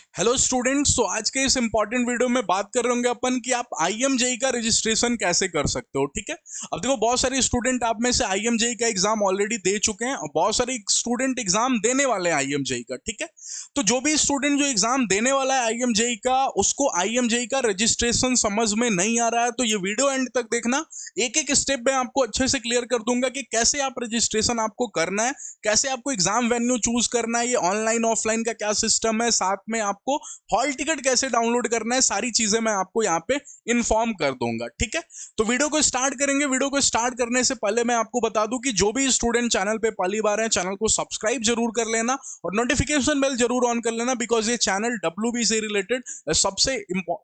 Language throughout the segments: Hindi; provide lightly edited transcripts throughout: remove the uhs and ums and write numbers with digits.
हेलो स्टूडेंट्स, तो आज के इस इंपॉर्टेंट वीडियो में बात कर रहे होंगे अपन कि आप आईएमजेई का रजिस्ट्रेशन कैसे कर सकते हो। ठीक है, अब देखो बहुत सारे स्टूडेंट आप में से आईएमजेई का एग्जाम ऑलरेडी दे चुके हैं और बहुत सारे स्टूडेंट एग्जाम देने वाले हैं आईएमजेई का। ठीक है, तो जो भी स्टूडेंट जो एग्जाम देने वाला है आईएमजेई का, उसको आईएमजेई का रजिस्ट्रेशन समझ में नहीं आ रहा है तो ये वीडियो एंड तक देखना। एक एक स्टेप मैं आपको अच्छे से क्लियर कर दूंगा कि कैसे आप रजिस्ट्रेशन आपको करना है, कैसे आपको एग्जाम वेन्यू चूज करना है, ये ऑनलाइन ऑफलाइन का क्या सिस्टम है, साथ में आपको हॉल टिकट कैसे डाउनलोड करना है, सारी चीजें मैं आपको यहाँ पे इन्फॉर्म कर दूंगा। ठीक है, तो वीडियो को स्टार्ट करेंगे। वीडियो को स्टार्ट करने से पहले मैं आपको बता दूं कि जो भी स्टूडेंट चैनल पे पहली बार है, चैनल को सब्सक्राइब जरूर कर लेना और नोटिफिकेशन बेल जरूर ऑन कर लेना, बिकॉज ये चैनल डब्ल्यूबी से रिलेटेड सबसे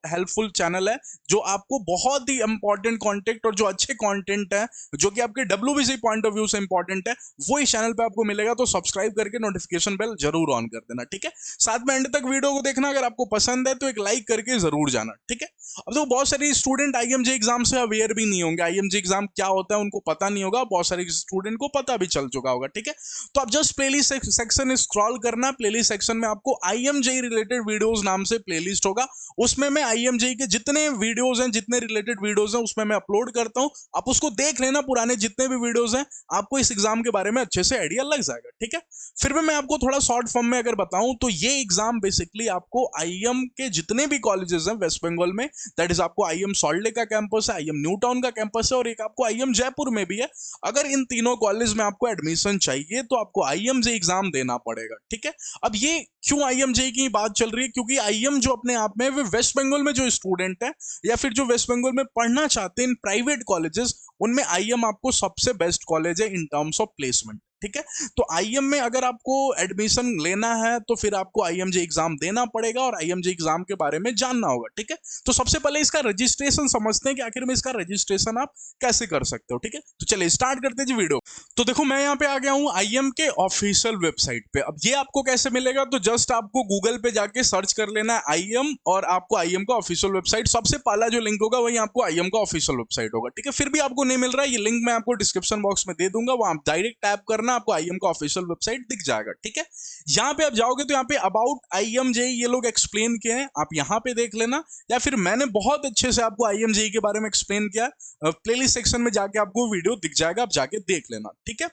हेल्पफुल चैनल है, जो आपको बहुत ही इंपॉर्टेंट कॉन्टेंट और जो अच्छे कॉन्टेंट है जो कि आपके डब्ल्यूबीसी पॉइंट ऑफ व्यू से इंपॉर्टेंट है, वो इस चैनल पे आपको मिलेगा। तो सब्सक्राइब करके नोटिफिकेशन बेल जरूर ऑन कर देना। ठीक है, साथ में एंड तक वीडियो को देखना। अगर आपको पसंद है तो एक लाइक करके जरूर जाना। ठीक है, अब तो बहुत सारे स्टूडेंट आईएमजे एग्जाम से अवेयर भी नहीं होंगे, आईएमजे एग्जाम क्या होता है उनको पता नहीं होगा, बहुत सारे स्टूडेंट को पता भी चल चुका होगा। ठीक है, तो आप जस्ट प्लेलिस्ट सेक्शन स्क्रॉल करना। प्लेलिस्ट सेक्शन में आपको आईएमजे रिलेटेड वीडियोस नाम से प्लेलिस्ट होगा, उसमें मैं आईएमजे के जितने वीडियोस हैं, जितने रिलेटेड वीडियोस हैं, उसमें मैं अपलोड करता हूं। आप उसको देख लेना, पुराने जितने भी वीडियोस हैं, आपको इस एग्जाम के बारे में अच्छे से आइडिया लग जाएगा। ठीक है, फिर भी मैं आपको थोड़ा शॉर्ट फॉर्म में अगर बताऊं तो ये एग्जाम बेसिकली आपको आईएम के जितने भी कॉलेजेस हैं वेस्ट बंगाल में, दैट इज आपको आईएम सॉल्ट लेक का कैंपस है, आईएम न्यू टाउन का कैंपस है और एक आपको आईएम जयपुर में भी है। अगर इन तीनों कॉलेज में आपको एडमिशन चाहिए तो आपको आईएमजे एग्जाम देना पड़ेगा। ठीक है, अब ये क्यों आईएमजे की बात चल रही है, क्योंकि आईएम जो अपने आप में, वे वेस्ट बंगाल में जो स्टूडेंट है या फिर जो वेस्ट बंगाल में पढ़ना चाहते हैं इन प्राइवेट कॉलेजेस, उनमें आईएम आपको सबसे बेस्ट कॉलेज है इन टर्म्स ऑफ प्लेसमेंट। ठीक है, तो आईएम में अगर आपको एडमिशन लेना है तो फिर आपको आईएमजे एग्जाम देना पड़ेगा और आईएमजे एग्जाम के बारे में जानना होगा। ठीक है, तो सबसे पहले इसका रजिस्ट्रेशन समझते हैं कि आखिर में इसका रजिस्ट्रेशन आप कैसे कर सकते हो। ठीक है, तो चलिए स्टार्ट करते हैं जी वीडियो। तो देखो मैं यहाँ पे आ गया हूँ आईएम के ऑफिशियल वेबसाइट पे। अब ये आपको कैसे मिलेगा, तो जस्ट आपको गूगल पे जाके सर्च कर लेना है आईएम और आपको आईएम का ऑफिशियल वेबसाइट, सबसे पहला जो लिंक होगा वही आपको आईएम का ऑफिशियल वेबसाइट होगा। ठीक है, फिर भी आपको नहीं मिल रहा है, ये लिंक मैं आपको डिस्क्रिप्शन बॉक्स में दे दूंगा, वहां आप डायरेक्ट टैप करना, आपको आईएम का ऑफिशियल वेबसाइट दिख जाएगा। ठीक है, यहाँ पे आप जाओगे तो यहाँ पे अबाउट आईएमजे ये लोग एक्सप्लेन किए हैं, आप यहाँ पे देख लेना, या फिर मैंने बहुत अच्छे से आपको आईएमजे के बारे में एक्सप्लेन किया, प्लेलिस्ट सेक्शन में जाके आपको वीडियो दिख जाएगा, आप जाके देख लेना। ठीक है,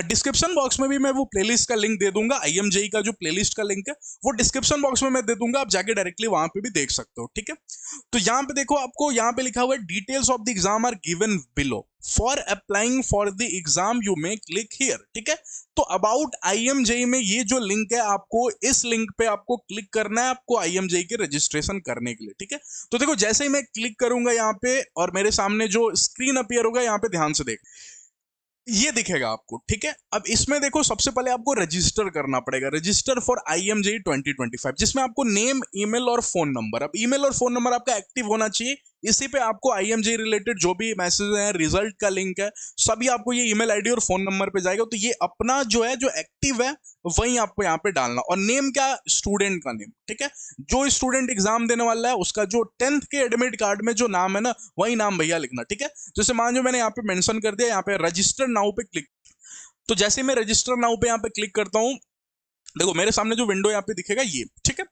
डिस्क्रिप्शन बॉक्स में भी मैं वो प्लेलिस्ट का लिंक दे दूंगा, आईएमजे का जो प्लेलिस्ट का लिंक है वो डिस्क्रिप्शन बॉक्स में मैं दे दूंगा, आप जाके डायरेक्टली वहां पे भी देख सकते हो। ठीक है, तो यहाँ पे देखो, आपको यहाँ पे लिखा हुआ है details of the exam are given below, for applying for the exam you may click here. ठीक है, तो अबाउट आईएमजे में ये जो लिंक है, आपको इस लिंक पे आपको क्लिक करना है, आपको आईएमजे के रजिस्ट्रेशन करने के लिए। ठीक है, तो देखो जैसे ही मैं क्लिक करूंगा यहाँ पे और मेरे सामने जो स्क्रीन अपीयर होगा, यहाँ पे ध्यान से देख, ये दिखेगा आपको। ठीक है, अब इसमें देखो सबसे पहले आपको रजिस्टर करना पड़ेगा, रजिस्टर फॉर आईएमजे 2025, जिसमें आपको नेम, ईमेल और फोन नंबर, अब ईमेल और फोन नंबर आपका एक्टिव होना चाहिए। इसी पे आपको आईएमजे रिलेटेड जो भी मैसेज है, रिजल्ट का लिंक है, सभी आपको ये ईमेल आईडी और फोन नंबर पे जाएगा। तो ये अपना जो है, जो एक्टिव है, वही आपको यहाँ पे डालना। और नेम क्या, स्टूडेंट का नेम। ठीक है, जो स्टूडेंट एग्जाम देने वाला है उसका जो 10th के एडमिट कार्ड में जो नाम है ना, वही नाम भैया लिखना। ठीक है, जैसे मान लो मैंने यहाँ पे मेंशन कर दिया, यहाँ पे रजिस्टर नाउ पे क्लिक, तो जैसे मैं रजिस्टर नाउ पे यहाँ पे क्लिक करता हूँ, देखो मेरे सामने जो विंडो यहाँ पे दिखेगा ये। ठीक है,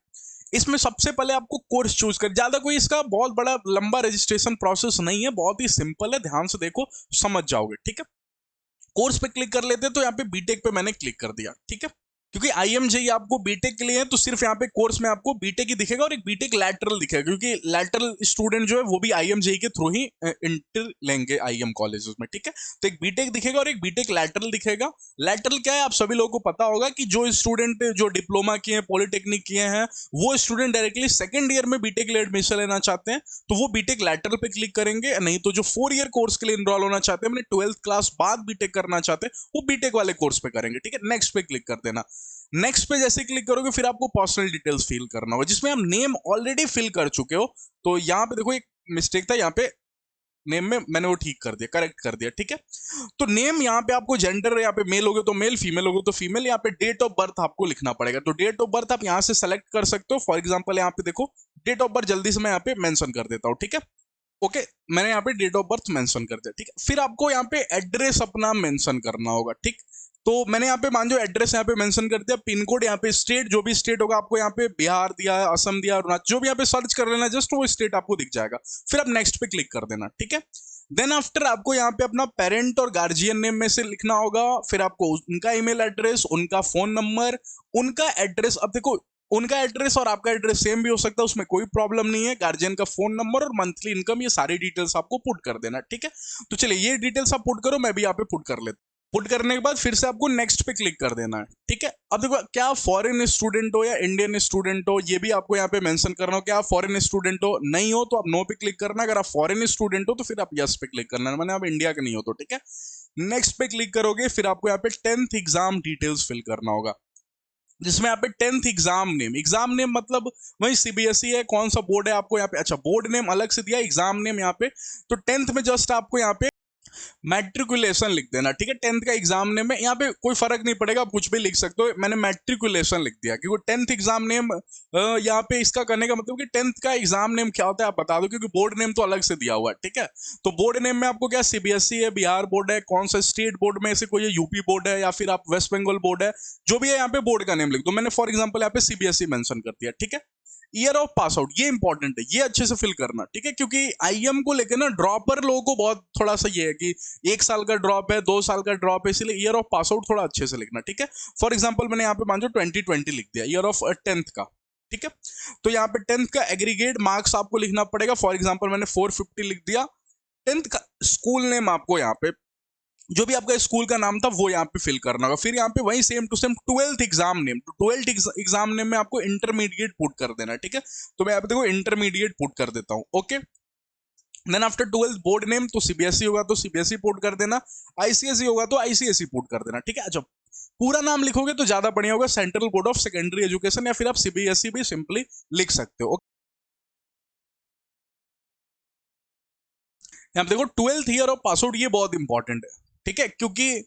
इसमें सबसे पहले आपको कोर्स चूज कर, ज्यादा कोई इसका बहुत बड़ा लंबा रजिस्ट्रेशन प्रोसेस नहीं है, बहुत ही सिंपल है, ध्यान से देखो समझ जाओगे। ठीक है, कोर्स पे क्लिक कर लेते हैं, तो यहाँ पे बीटेक पे मैंने क्लिक कर दिया। ठीक है, क्योंकि आईएमजे आपको बीटेक के लिए है, तो सिर्फ यहाँ पे कोर्स में आपको बीटेक ही दिखेगा और एक बीटेक लैटरल दिखेगा, क्योंकि लैटरल स्टूडेंट जो है वो भी आईएमजे के थ्रू ही इंटर लेंगे आईएम कॉलेजेस में। ठीक है, तो एक बीटेक दिखेगा और एक बीटेक लैटरल दिखेगा। लैटरल क्या है, आप सभी लोगों को पता होगा कि जो स्टूडेंट जो डिप्लोमा किए हैं, पॉलिटेक्निक किए हैं, वो स्टूडेंट डायरेक्टली सेकंड ईयर में बीटेक के लिए एडमिशन लेना चाहते हैं तो वो बीटेक लैटरल पे क्लिक करेंगे। नहीं तो जो 4 ईयर कोर्स के लिए इनरोल होना चाहते हैं, मैंने 12th क्लास बाद बीटेक करना चाहते हैं, वो बीटेक वाले कोर्स पे करेंगे। ठीक है, नेक्स्ट पे क्लिक कर देना। नेक्स्ट पे जैसे क्लिक करोगे, फिर आपको पर्सनल डिटेल्स फिल करना होगा, जिसमें आप नेम ऑलरेडी फिल कर चुके हो। तो यहाँ पे देखो एक मिस्टेक था, यहाँ पे नेम में मैंने वो ठीक कर दिया, करेक्ट कर दिया। ठीक है, तो नेम यहाँ पे आपको जेंडर, यहाँ पे मेल होगे तो मेल, फीमेल होगे तो फीमेल, यहाँ पे डेट ऑफ बर्थ आपको लिखना पड़ेगा। तो डेट ऑफ बर्थ आप यहाँ से सेलेक्ट कर सकते हो। फॉर एग्जाम्पल यहाँ पे देखो डेट ऑफ बर्थ जल्दी से मैं यहाँ पे मेंशन कर देता हूँ। ठीक है, ओके, मैंने यहाँ पे डेट ऑफ बर्थ मेंशन कर दिया। ठीक है, फिर आपको यहाँ पे एड्रेस अपना मेंशन करना होगा। ठीक, तो मैंने यहाँ पे मान जो एड्रेस यहाँ पे मेंशन कर दिया, पिन कोड यहाँ पे, स्टेट जो भी स्टेट होगा आपको यहाँ पे बिहार दिया है, असम दिया, अरुणाचल, जो भी यहाँ पे सर्च कर लेना, जस्ट वो स्टेट आपको दिख जाएगा। फिर आप नेक्स्ट पे क्लिक कर देना, ठीक है। देन आफ्टर आपको यहाँ पे अपना पेरेंट और गार्जियन नेम में से लिखना होगा, फिर आपको उनका ईमेल एड्रेस, उनका फोन नंबर, उनका एड्रेस। अब देखो उनका एड्रेस और आपका एड्रेस सेम भी हो सकता है, उसमें कोई प्रॉब्लम नहीं है। गार्जियन का फोन नंबर और मंथली इनकम, ये सारी डिटेल्स आपको पुट कर देना, ठीक है। तो चलिए ये डिटेल्स आप पुट करो, मैं भी यहाँ पे पुट कर लेता हूँ। पुट करने के बाद फिर से आपको नेक्स्ट पे क्लिक कर देना है, ठीक है। अब देखो क्या फॉरेन स्टूडेंट हो या इंडियन स्टूडेंट हो, ये भी आपको यहाँ पे मेंशन करना हो। क्या आप फॉरेन स्टूडेंट हो, नहीं हो तो आप नो पे क्लिक करना। अगर आप फॉरेन स्टूडेंट हो तो फिर आप यस पे क्लिक करना, मैंने आप इंडिया के नहीं हो तो, ठीक है। नेक्स्ट पे क्लिक करोगे, फिर आपको यहाँ पे 10th एग्जाम डिटेल्स फिल करना होगा, जिसमें यहाँ पे 10th एग्जाम नेम मतलब वही सीबीएसई है, कौन सा बोर्ड है आपको यहाँ पे, अच्छा बोर्ड नेम अलग से दिया, एग्जाम नेम यहाँ पे। तो 10th में जस्ट आपको यहाँ पे मैट्रिकुलेशन लिख देना, ठीक है। 10th का एग्जाम नेम में यहाँ पे कोई फर्क नहीं पड़ेगा, आप कुछ भी लिख सकते हो, मैंने मैट्रिकुलेशन लिख दिया क्योंकि 10th एग्जाम नेम यहाँ पे इसका करने का मतलब कि 10th का एग्जाम नेम क्या होता है आप बता दो, क्योंकि बोर्ड नेम तो अलग से दिया हुआ है, ठीक है। तो बोर्ड नेम में आपको क्या सीबीएसई है, बिहार बोर्ड है, कौन सा स्टेट बोर्ड में से कोई यूपी बोर्ड है या फिर आप वेस्ट बंगाल बोर्ड है, जो भी है यहाँ पे बोर्ड का नेम लिख दो। मैंने फॉर एग्जाम्पल यहाँ पे सीबीएसई मेंशन कर दिया, ठीक है। ईयर ऑफ पास आउट ये इंपॉर्टेंट है, ये अच्छे से फिल करना, ठीक है, क्योंकि आईएम को लेकर ना ड्रॉपर लोगों को बहुत थोड़ा सा ये है कि 1 साल का ड्रॉप है, 2 साल का ड्रॉप है, इसलिए ईयर ऑफ पास आउट थोड़ा अच्छे से लिखना, ठीक है। फॉर एग्जाम्पल मैंने यहाँ पे मान लो 2020 लिख दिया, ईयर ऑफ 10th का, ठीक है। तो यहाँ पे 10th का एग्रीगेट मार्क्स आपको लिखना पड़ेगा, फॉर एग्जाम्पल मैंने 450 लिख दिया। 10th का स्कूल नेम आपको यहाँ पे जो भी आपका स्कूल का नाम था वो यहाँ पे फिल करना होगा। फिर यहाँ पे वही same to same 12th exam name, तो 12th एग्जाम नेम में आपको इंटरमीडिएट पुट कर देना, ठीक है। तो मैं यहाँ पे देखो इंटरमीडिएट पुट कर देता हूँ, okay. Then after 12th board name, तो सीबीएसई होगा तो सीबीएसई पुट कर देना, आईसीएसई होगा तो आईसीएसई पुट कर देना, ठीक है। अच्छा पूरा नाम लिखोगे तो ज्यादा बढ़िया होगा, central board of secondary education, या फिर आप सीबीएसई भी सिंपली लिख सकते हो। यहाँ पे देखो 12th year of pass out, ये बहुत इंपॉर्टेंट है, ठीक है, क्योंकि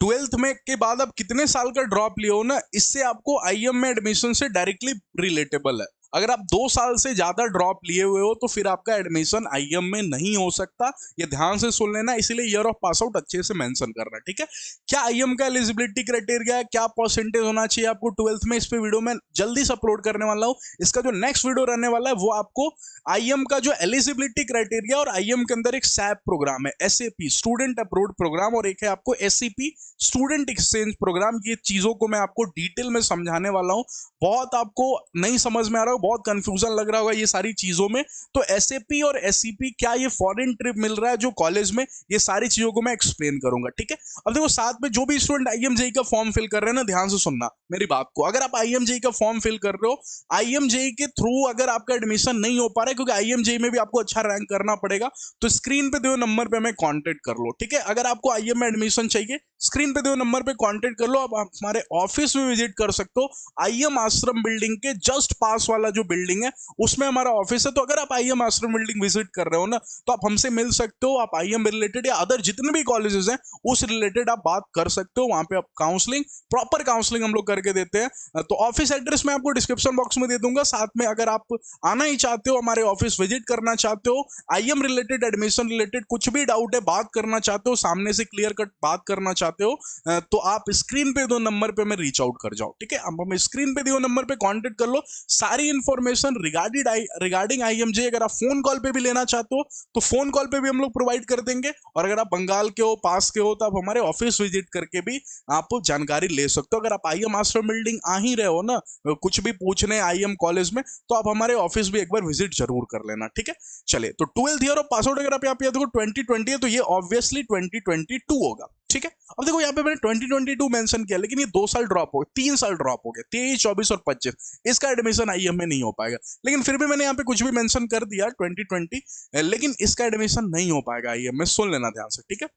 12th में के बाद आप कितने साल का ड्रॉप लियो ना, इससे आपको आईएम में एडमिशन से डायरेक्टली रिलेटेबल है। अगर आप 2 साल से ज्यादा ड्रॉप लिए हुए हो तो फिर आपका एडमिशन आईएम में नहीं हो सकता, ये ध्यान से सुन लेना, इसीलिए ईयर ऑफ पास आउट अच्छे से मेंशन करना, ठीक है। क्या आईएम का एलिजिबिलिटी क्राइटेरिया है, क्या परसेंटेज होना चाहिए आपको 12th में, इस पे वीडियो में जल्दी से अपलोड करने वाला हूँ। इसका जो नेक्स्ट वीडियो रहने वाला है वो आपको आईएम का जो एलिजिबिलिटी क्राइटेरिया, और आईएम के अंदर एक सैप प्रोग्राम है, एसएपी स्टूडेंट अप्रूव्ड प्रोग्राम, और एक है आपको एससीपी स्टूडेंट एक्सचेंज प्रोग्राम, ये चीजों को मैं आपको डिटेल में समझाने वाला हूं। बहुत आपको नहीं समझ में आ रहा हो, बहुत कंफ्यूजन लग रहा होगा ये सारी चीजों में, तो एसएपी और एससीपी क्या ये फॉरेन ट्रिप मिल रहा है जो कॉलेज में, ये सारी चीजों को मैं एक्सप्लेन करूंगा, ठीक है। अब देखो साथ में जो भी स्टूडेंट आईएमजेई का फॉर्म फिल कर रहे हैं ना, ध्यान से सुनना मेरी बात को। अगर आप आईएमजेई का फॉर्म फिल कर रहे हो, आईएमजेई के थ्रू अगर आपका एडमिशन नहीं हो पा रहा है, क्योंकि आईएमजेई में भी आपको अच्छा रैंक करना पड़ेगा, तो स्क्रीन पे दिए नंबर पे हमें कांटेक्ट कर लो, ठीक है। अगर आपको आईएम में एडमिशन चाहिए, स्क्रीन पे दिए नंबर पे कांटेक्ट कर लो। आप हमारे ऑफिस में विजिट कर सकते हो, आईएम आश्रम बिल्डिंग के जस्ट पास वाला जो बिल्डिंग है उसमें हमारा ऑफिस है। तो अगर आप आईएम आश्रम बिल्डिंग विजिट कर रहे हो ना, तो आप हमसे मिल सकते हो, आप आईएम रिलेटेड या अदर जितने भी कॉलेजेस हैं उस रिलेटेड आप बात कर सकते हो। वहां पे आप काउंसलिंग, प्रॉपर काउंसलिंग हम लोग करके देते हैं। तो ऑफिस एड्रेस मैं आपको डिस्क्रिप्शन बॉक्स में दे दूंगा, साथ में अगर आप आना ही चाहते हो, हमारे ऑफिस विजिट करना चाहते हो, आईएम रिलेटेड, एडमिशन रिलेटेड कुछ भी डाउट है, बात करना चाहते हो, सामने से क्लियर कट बात करना चाहते हो, तो आप स्क्रीन पे दो नंबर पे मैं रीच आउट कर जाओ, ठीक है। अब हमें स्क्रीन पे दो नंबर पे कांटेक्ट कर लो, सारी इंफॉर्मेशन रिगार्डिंग आईएमजे अगर आप फोन कॉल पे भी लेना चाहते हो तो फोन कॉल पे भी हम लोग प्रोवाइड कर देंगे, और अगर आप बंगाल के हो, पास के हो, तो आप हमारे ऑफिस विजिट करके भी आप जानकारी ले सकते हो। अगर आप आईएम आश्रम बिल्डिंग आ ही रहे हो ना, कुछ भी पूछने आईएम कॉलेज में, तो आप हमारे ऑफिस भी एक बार विजिट जरूर कर लेना, ठीक है। चलिए, तो 12th year of pass out अगर आप यहाँ पे देखो 2020 है, तो ये ऑब्वियसली 2022 होगा, ठीक है। अब देखो यहाँ पे मैंने 2022 मेंशन किया, लेकिन ये 2 साल ड्रॉप हो गए, 3 साल ड्रॉप हो गए, 23, 24 और 25, इसका एडमिशन आईएम में नहीं हो पाएगा। लेकिन फिर भी मैंने यहाँ पे कुछ भी मेंशन कर दिया 2020, लेकिन इसका एडमिशन नहीं हो पाएगा आईएम में, सुन लेना ध्यान से, ठीक है।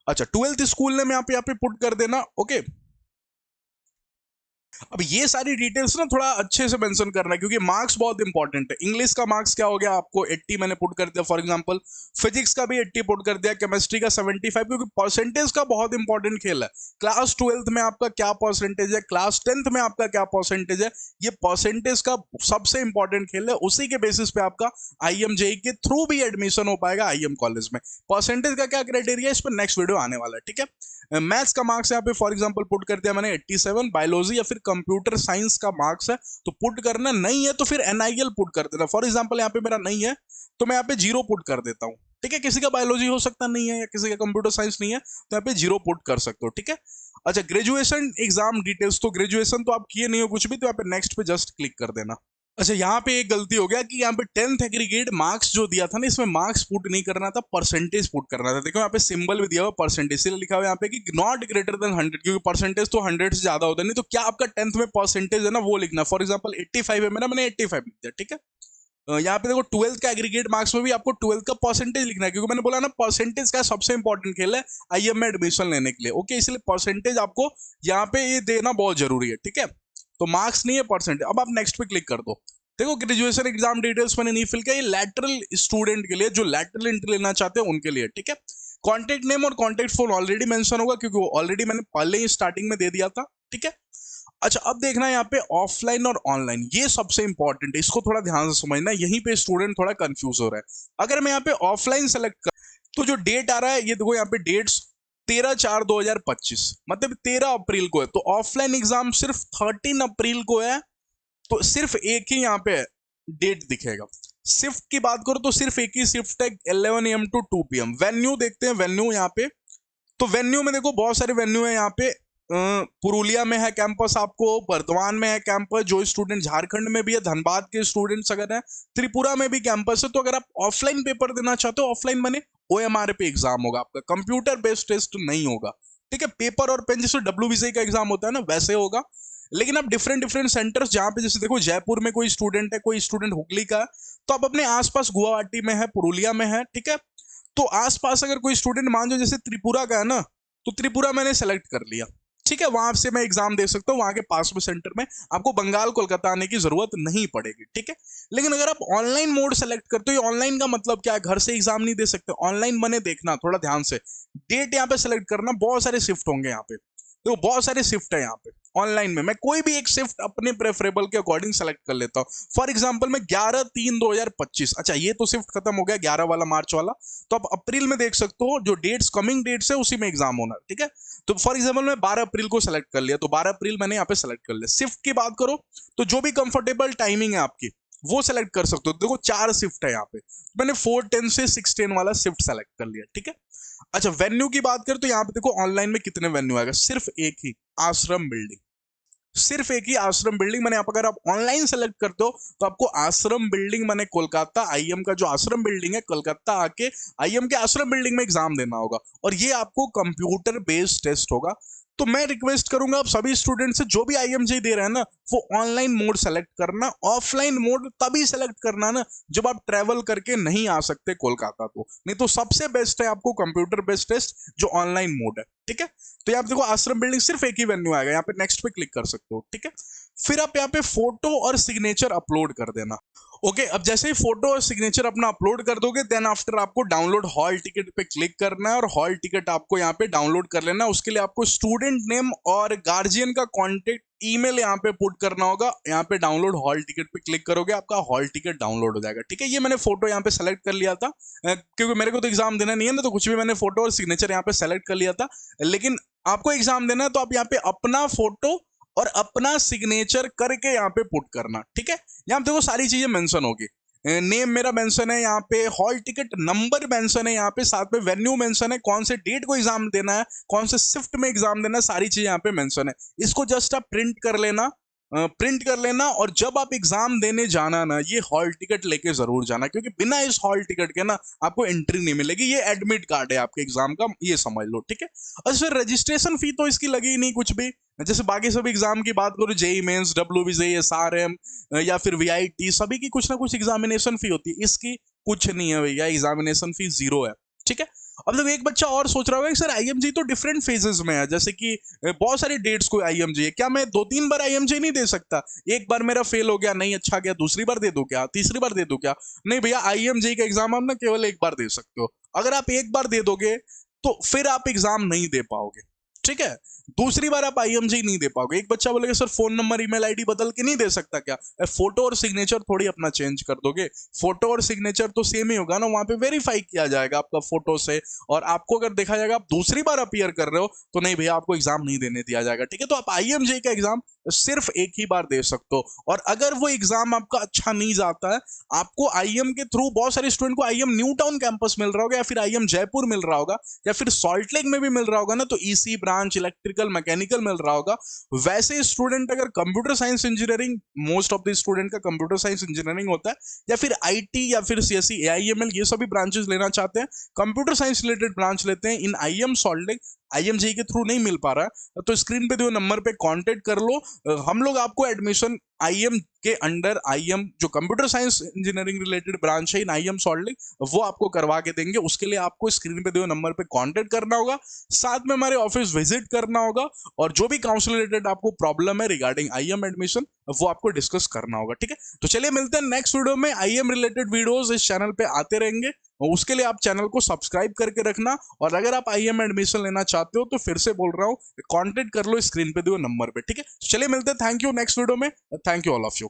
अच्छा 12th स्कूल ने मैं यहाँ पे पुट कर देना, ओके। अब ये सारी डिटेल्स ना थोड़ा अच्छे से मेंशन करना है, क्योंकि मार्क्स बहुत इंपॉर्टेंट है। इंग्लिश का मार्क्स क्या हो गया आपको 80 मैंने पुट कर दिया फॉर एग्जांपल, फिजिक्स का भी 80 पुट कर दिया, केमिस्ट्री का 75, क्योंकि परसेंटेज का बहुत इंपॉर्टेंट खेल है। क्लास 12th में आपका क्या परसेंटेज है, क्लास 10th में आपका क्या परसेंटेज है, ये परसेंटेज का सबसे इंपॉर्टेंट खेल है। उसी के बेसिस पे आपका IIM-JEE के थ्रू भी एडमिशन हो पाएगा IIM कॉलेज में। परसेंटेज का क्या क्राइटेरिया है, इस पर नेक्स्ट वीडियो आने वाला है, ठीक है। मैथ्स का मार्क्स यहाँ पे फॉर एग्जांपल पुट कर दिया मैंने 87, बायोलॉजी या फिर कंप्यूटर साइंस का मार्क्स है तो पुट करना, नहीं है तो फिर NIL पुट कर देना। फॉर एग्जांपल यहाँ पे मेरा नहीं है तो मैं यहाँ पे 0 पुट कर देता हूँ, ठीक है। किसी का बायोलॉजी हो सकता नहीं है या किसी का कंप्यूटर साइंस नहीं है तो यहाँ पे 0 पुट कर सकते हो, ठीक है। अच्छा, ग्रेजुएशन एग्जाम डिटेल्स, तो ग्रेजुएशन तो आप किए नहीं हो कुछ भी, तो यहाँ पे नेक्स्ट पे जस्ट क्लिक कर देना। अच्छा, यहाँ पे एक गलती हो गया कि यहाँ पे 10th एग्रीगेट मार्क्स जो दिया था ना, इसमें मार्क्स पुट नहीं करना था, परसेंटेज पुट करना था। देखो यहाँ पे सिंबल भी दिया हुआ परसेंटेज, इसलिए लिखा हुआ यहाँ पे कि नॉट ग्रेटर देन 100, क्योंकि परसेंटेज तो 100 से ज्यादा होता है। नहीं तो क्या आपका 10th में परसेंटेज है ना वो लिखना। फॉर एग्जाम्पल 85 है मेरा, मैंने 85 लिख दिया, ठीक है। यहाँ पे देखो 12th का एग्रीगेट मार्क्स में भी आपको 12th का परसेंटेज लिखना है, क्योंकि मैंने बोला ना परसेंटेज का सबसे इंपॉर्टेंट खेल है IIM में एडमिशन लेने के लिए, ओके। इसलिए परसेंटेज आपको यहाँ पे ये देना बहुत जरूरी है, ठीक है। तो मार्क्स नहीं है, परसेंटेज। अब आप नेक्स्ट पे क्लिक कर दो। देखो ग्रेजुएशन एग्जाम डिटेल्स मैंने नहीं फिल किया, ये लैटरल स्टूडेंट के लिए, जो लैटरल एंट्री लेना चाहते हैं उनके लिए, ठीक है। कॉन्टेक्ट नेम और कॉन्टेक्ट फोन ऑलरेडी मेंशन होगा, क्योंकि वो ऑलरेडी मैंने पहले ही स्टार्टिंग में दे दिया था, ठीक है। अच्छा, अब देखना है यहाँ पे ऑफलाइन और ऑनलाइन, ये सबसे इंपॉर्टेंट है, इसको थोड़ा ध्यान से समझना। यहीं पे स्टूडेंट थोड़ा कंफ्यूज हो रहा है। अगर मैं यहाँ पे ऑफलाइन सेलेक्ट कर, तो जो डेट आ रहा है ये देखो यहाँ पे डेट्स 13/4/2025, मतलब 13 अप्रैल को है। तो ऑफलाइन एग्जाम सिर्फ 13 अप्रैल को है, तो सिर्फ एक ही यहाँ पे डेट दिखेगा। शिफ्ट की बात करो तो सिर्फ एक ही शिफ्ट है, 11 AM to 2 PM। वेन्यू देखते हैं, वेन्यू यहाँ पे, तो वेन्यू में देखो बहुत सारे वेन्यू है यहाँ पे। पुरुलिया में है कैंपस, आपको बर्दवान में है कैंपस, जो स्टूडेंट झारखंड में भी है, धनबाद के स्टूडेंट्स अगर है, त्रिपुरा में भी कैंपस है। तो अगर आप ऑफलाइन पेपर देना चाहते हो, ऑफलाइन माने OMR पे एग्जाम होगा आपका, कंप्यूटर बेस्ड टेस्ट नहीं होगा, ठीक है। पेपर और पेन जैसे WBCI का एग्जाम होता है ना, वैसे होगा। लेकिन आप डिफरेंट डिफरेंट सेंटर्स, जहां पे जैसे देखो जयपुर में कोई स्टूडेंट है, कोई स्टूडेंट हुगली का है, तो आप अपने आसपास गुवाहाटी में है, पुरुलिया में है, ठीक है। तो आसपास अगर कोई स्टूडेंट मान लो जैसे त्रिपुरा का है ना, तो त्रिपुरा मैंने सेलेक्ट कर लिया, ठीक है। वहां से मैं एग्जाम दे सकता हूँ, वहां के पास में सेंटर में, आपको बंगाल कोलकाता आने की जरूरत नहीं पड़ेगी, ठीक है। लेकिन अगर आप ऑनलाइन मोड सेलेक्ट करते हो, ऑनलाइन का मतलब क्या है, घर से एग्जाम नहीं दे सकते। ऑनलाइन बने देखना थोड़ा ध्यान से, डेट यहाँ पे सेलेक्ट करना, बहुत सारे शिफ्ट होंगे यहाँ पे, तो बहुत सारे शिफ्ट है यहाँ पे ऑनलाइन में। मैं कोई भी एक शिफ्ट अपने प्रेफरेबल के अकॉर्डिंग सेलेक्ट कर लेता हूँ। फॉर एग्जांपल मैं 11/3/2025, अच्छा ये तो शिफ्ट खत्म हो गया 11 वाला, मार्च वाला, तो आप अप्रैल में देख सकते हो, जो डेट्स कमिंग डेट्स है उसी में एग्जाम होना, ठीक है। तो फॉर एग्जांपल मैं 12 अप्रैल को सेलेक्ट कर लिया, तो 12 अप्रैल मैंने यहाँ पे सेलेक्ट कर लिया। शिफ्ट की बात करो तो जो भी कंफर्टेबल टाइमिंग है आपकी वो सेलेक्ट कर सकते हो। देखो 4 शिफ्ट है यहाँ पे, मैंने 4:10 से 6:10 वाला शिफ्ट सेलेक्ट कर लिया, ठीक है। अच्छा, वेन्यू की बात करें तो यहाँ पे देखो ऑनलाइन में कितने वेन्यू आएगा, सिर्फ एक ही, आश्रम बिल्डिंग, सिर्फ एक ही आश्रम बिल्डिंग। मैंने आप अगर आप ऑनलाइन सेलेक्ट करते हो तो आपको आश्रम बिल्डिंग मैंने कोलकाता IIM का जो आश्रम बिल्डिंग है, कोलकाता आके IIM के आश्रम बिल्डिंग में एग्जाम देना होगा, और ये आपको कंप्यूटर बेस्ड टेस्ट होगा। तो मैं रिक्वेस्ट करूंगा आप सभी स्टूडेंट से, जो भी IIM-JEE दे रहे हैं ना, वो ऑनलाइन मोड सेलेक्ट करना। ऑफलाइन मोड तभी सेलेक्ट करना ना जब आप ट्रेवल करके नहीं आ सकते कोलकाता, तो नहीं तो सबसे बेस्ट है आपको कंप्यूटर बेस्ड टेस्ट जो ऑनलाइन मोड है, ठीक है। तो यहाँ पे देखो आश्रम बिल्डिंग सिर्फ एक ही वेन्यू आएगा, यहाँ पे नेक्स्ट पे क्लिक कर सकते हो, ठीक है। फिर आप यहाँ पे फोटो और सिग्नेचर अपलोड कर देना, ओके। अब जैसे ही फोटो और सिग्नेचर अपना अपलोड कर दोगे, देन आफ्टर आपको डाउनलोड हॉल टिकट पे क्लिक करना है, और हॉल टिकट आपको यहाँ पे डाउनलोड कर लेना है। उसके लिए आपको स्टूडेंट नेम और गार्जियन का कॉन्टेक्ट ईमेल यहाँ पे पुट करना होगा। यहाँ पे डाउनलोड हॉल टिकट पे क्लिक करोगे, आपका हॉल टिकट डाउनलोड हो जाएगा, ठीक है। ये मैंने फोटो यहाँ पे सेलेक्ट कर लिया था, क्योंकि मेरे को तो एग्जाम देना नहीं है ना, तो कुछ भी मैंने फोटो और सिग्नेचर यहाँ पे सेलेक्ट कर लिया था। लेकिन आपको एग्जाम देना है तो आप यहाँ पे अपना फोटो और अपना सिग्नेचर करके यहाँ पे पुट करना, ठीक है। यहाँ पे देखो सारी चीजें मेंशन होगी, नेम मेरा मेंशन है यहाँ पे, हॉल टिकट नंबर मेंशन है यहाँ पे, साथ में वेन्यू मेंशन है, कौन से डेट को एग्जाम देना है, कौन से शिफ्ट में एग्जाम देना है, सारी चीजें यहाँ पे मेंशन है। इसको जस्ट आप प्रिंट कर लेना, और जब आप एग्जाम देने जाना ना, ये हॉल टिकट लेके जरूर जाना, क्योंकि बिना इस हॉल टिकट के ना आपको एंट्री नहीं मिलेगी। ये एडमिट कार्ड है आपके एग्जाम का, ये समझ लो, ठीक है। और फिर रजिस्ट्रेशन फी तो इसकी लगी ही नहीं कुछ भी, जैसे बाकी सभी एग्जाम की बात करो, JEE मेंस, WBCI, SRM या फिर VIT, सभी की कुछ ना कुछ एग्जामिनेशन फी होती है, इसकी कुछ नहीं है भैया, एग्जामिनेशन फी 0 है, ठीक है। अब देखो एक बच्चा और सोच रहा होगा कि सर आईएमजी तो डिफरेंट फेजेस में है, जैसे कि बहुत सारी डेट्स को आईएमजी है, क्या मैं 2-3 बार आईएमजी नहीं दे सकता? एक बार मेरा फेल हो गया, नहीं अच्छा गया, दूसरी बार दे दूं क्या, तीसरी बार दे दूं क्या? नहीं भैया, आईएमजी का एग्जाम आप ना केवल एक बार दे सकते हो। अगर आप एक बार दे दोगे तो फिर आप एग्जाम नहीं दे पाओगे, ठीक है? दूसरी बार आप आईएमजी नहीं दे पाओगे। एक बच्चा बोलेगा sir phone number email ID बदल के नहीं दे सकता क्या? फोटो और सिग्नेचर थोड़ी अपना चेंज कर दोगे, फोटो और सिग्नेचर तो सेम ही होगा ना, वहां पे वेरीफाई किया जाएगा आपका फोटो से, और आपको अगर देखा जाएगा आप दूसरी बार अपीयर कर रहे हो तो नहीं भैया, आपको एग्जाम नहीं देने दिया जाएगा, ठीक है? तो आप आईएमजे का एग्जाम सिर्फ एक ही बार दे सकते हो, और अगर वो एग्जाम आपका अच्छा नहीं जाता है, आपको आईएम के थ्रू, बहुत सारे स्टूडेंट को आईएम न्यू टाउन कैंपस मिल रहा होगा, या फिर आईएम जयपुर मिल रहा होगा, या फिर सॉल्ट लेक में भी मिल रहा होगा ना, तो ईसी ब्रांच, इलेक्ट्रिकल, मैकेनिकल मिल रहा होगा। वैसे स्टूडेंट अगर computer science engineering, most of the student का कंप्यूटर साइंस इंजीनियरिंग होता है, या फिर आईटी या फिर सीएससी, एआईएमएल, ये सभी ब्रांचेस लेना चाहते हैं, कंप्यूटर साइंस रिलेटेड ब्रांच लेते हैं इन आईएम सॉल्ट लेक, आईएमजे के थ्रू नहीं मिल पा रहा है, तो स्क्रीन पे दिए नंबर पे कांटेक्ट कर लो। हम लोग आपको एडमिशन आईएम के अंडर, आईएम जो computer science engineering related branch है इन आईएम सॉल्ट लेक, वो आपको करवा के देंगे। उसके लिए आपको स्क्रीन पे दिए नंबर पे कांटेक्ट करना होगा, साथ में हमारे ऑफिस विजिट करना होगा, और जो भी काउंसिल रिलेटेड आपको प्रॉब्लम है रिगार्डिंग आईएम एडमिशन, वो आपको डिस्कस करना होगा, ठीक है? तो चलिए मिलते हैं नेक्स्ट वीडियो में। आईएम रिलेटेड वीडियोस इस चैनल पे आते रहेंगे, और उसके लिए आप चैनल को सब्सक्राइब करके रखना, और अगर आप आईएम एडमिशन लेना चाहते हो तो फिर से बोल रहा हूँ, कांटेक्ट कर लो स्क्रीन पे दिए नंबर पे, ठीक है? तो चलिए मिलते हैं, थैंक यू नेक्स्ट वीडियो में, thank you all of you.